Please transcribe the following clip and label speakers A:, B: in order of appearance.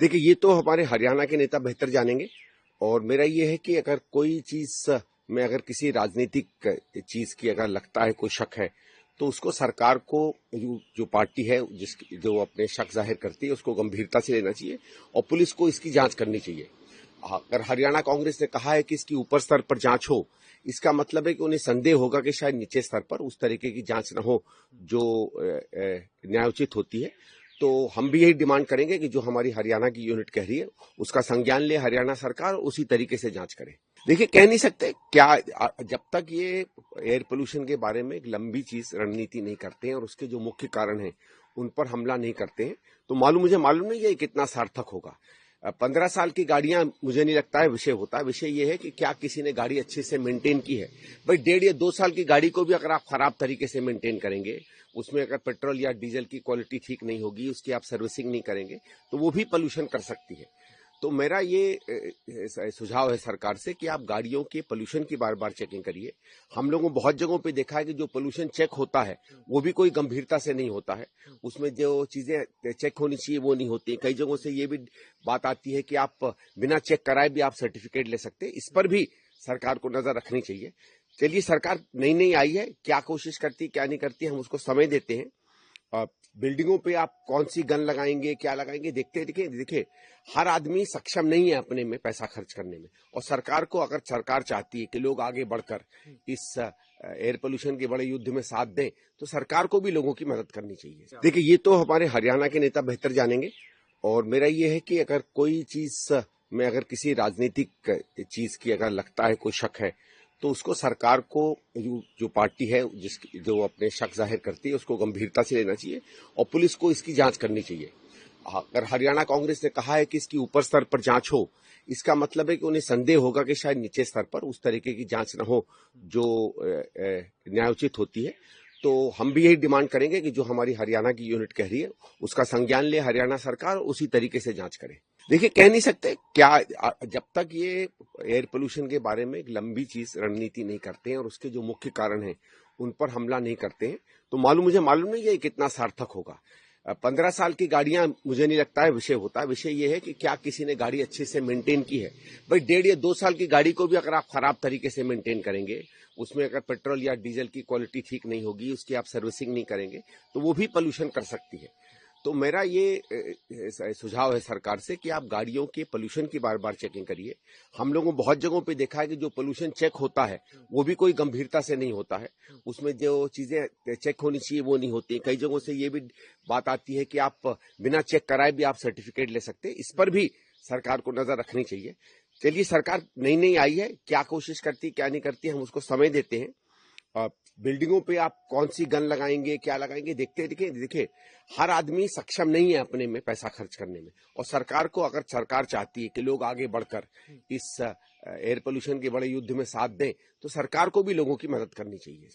A: देखिए, ये तो हमारे हरियाणा के नेता बेहतर जानेंगे और मेरा ये है कि अगर कोई चीज़ में अगर किसी राजनीतिक चीज़ की अगर लगता है, कोई शक है, तो उसको सरकार को जो पार्टी है जो अपने शक ज़ाहिर करती है उसको गंभीरता से लेना चाहिए और पुलिस को इसकी जांच करनी चाहिए। अगर हरियाणा कांग्रेस ने कहा है कि इसकी ऊपर स्तर पर जांच हो, इसका मतलब है कि उन्हें संदेह होगा कि शायद नीचे स्तर पर उस तरीके की जांच न हो जो न्यायोचित होती है। तो हम भी यही डिमांड करेंगे कि जो हमारी हरियाणा की यूनिट कह रही है उसका संज्ञान ले हरियाणा सरकार, उसी तरीके से जांच करे। देखिए, कह नहीं सकते क्या, जब तक ये एयर पोल्यूशन के बारे में एक लंबी चीज रणनीति नहीं करते हैं और उसके जो मुख्य कारण हैं उन पर हमला नहीं करते हैं, तो मुझे मालूम नहीं है कितना सार्थक होगा। 15 साल की गाड़ियां मुझे नहीं लगता है विषय होता है। विषय ये है कि क्या किसी ने गाड़ी अच्छे से मेंटेन की है। भाई 1.5 या 2 साल की गाड़ी को भी अगर आप खराब तरीके से मेंटेन करेंगे, उसमें अगर पेट्रोल या डीजल की क्वालिटी ठीक नहीं होगी, उसकी आप सर्विसिंग नहीं करेंगे, तो वो भी पोल्यूशन कर सकती है। तो मेरा ये सुझाव है सरकार से कि आप गाड़ियों के पोल्यूशन की बार बार चेकिंग करिए। हम लोगों बहुत जगहों पे देखा है कि जो पोल्यूशन चेक होता है वो भी कोई गंभीरता से नहीं होता है। उसमें जो चीजें चेक होनी चाहिए वो नहीं होती। कई जगहों से ये भी बात आती है कि आप बिना चेक कराए भी आप सर्टिफिकेट ले सकते हैं। इस पर भी सरकार को नजर रखनी चाहिए। चलिए, सरकार नई आई है, क्या कोशिश करती है क्या नहीं करती, हम उसको समय देते हैं। बिल्डिंगों पे आप कौन सी गन लगाएंगे, क्या लगाएंगे, देखते देखिए हर आदमी सक्षम नहीं है अपने में पैसा खर्च करने में। और सरकार को, अगर सरकार चाहती है कि लोग आगे बढ़कर इस एयर पोल्यूशन के बड़े युद्ध में साथ दें, तो सरकार को भी लोगों की मदद करनी चाहिए। देखिए, ये तो हमारे हरियाणा के नेता बेहतर जानेंगे और मेरा ये है कि अगर कोई चीज में अगर किसी राजनीतिक चीज की अगर लगता है, कोई शक है, तो उसको सरकार को जो पार्टी है जो अपने शक जाहिर करती है उसको गंभीरता से लेना चाहिए और पुलिस को इसकी जांच करनी चाहिए। अगर हरियाणा कांग्रेस ने कहा है कि इसकी ऊपर स्तर पर जांच हो, इसका मतलब है कि उन्हें संदेह होगा कि शायद नीचे स्तर पर उस तरीके की जांच न हो जो न्यायोचित होती है। तो हम भी यही डिमांड करेंगे कि जो हमारी हरियाणा की यूनिट कह रही है उसका संज्ञान ले हरियाणा सरकार, उसी तरीके से जांच करे। देखिए, कह नहीं सकते क्या, जब तक ये एयर पोल्यूशन के बारे में एक लंबी चीज रणनीति नहीं करते हैं और उसके जो मुख्य कारण हैं उन पर हमला नहीं करते हैं, तो मुझे मालूम नहीं है कितना सार्थक होगा। 15 साल की गाड़ियां मुझे नहीं लगता है विषय होता है। विषय ये है कि क्या किसी ने गाड़ी अच्छे से मेंटेन की है। भाई 1.5 या 2 साल की गाड़ी को भी अगर आप खराब तरीके से मेंटेन करेंगे, उसमें अगर पेट्रोल या डीजल की क्वालिटी ठीक नहीं होगी, उसकी आप सर्विसिंग नहीं करेंगे, तो वो भी पोल्यूशन कर सकती है। तो मेरा ये सुझाव है सरकार से कि आप गाड़ियों के पोल्यूशन की बार बार चेकिंग करिए। हम लोगों बहुत जगहों पे देखा है कि जो पोल्यूशन चेक होता है वो भी कोई गंभीरता से नहीं होता है। उसमें जो चीजें चेक होनी चाहिए वो नहीं होती। कई जगहों से ये भी बात आती है कि आप बिना चेक कराए भी आप सर्टिफिकेट ले सकते हैं। इस पर भी सरकार को नजर रखनी चाहिए। चलिए, सरकार नई आई है, क्या कोशिश करती क्या नहीं करती, हम उसको समय देते हैं। बिल्डिंगों पे आप कौन सी गन लगाएंगे, क्या लगाएंगे, देखते देखिए हर आदमी सक्षम नहीं है अपने में पैसा खर्च करने में। और सरकार को, अगर सरकार चाहती है कि लोग आगे बढ़कर इस एयर पोल्यूशन के बड़े युद्ध में साथ दें, तो सरकार को भी लोगों की मदद करनी चाहिए।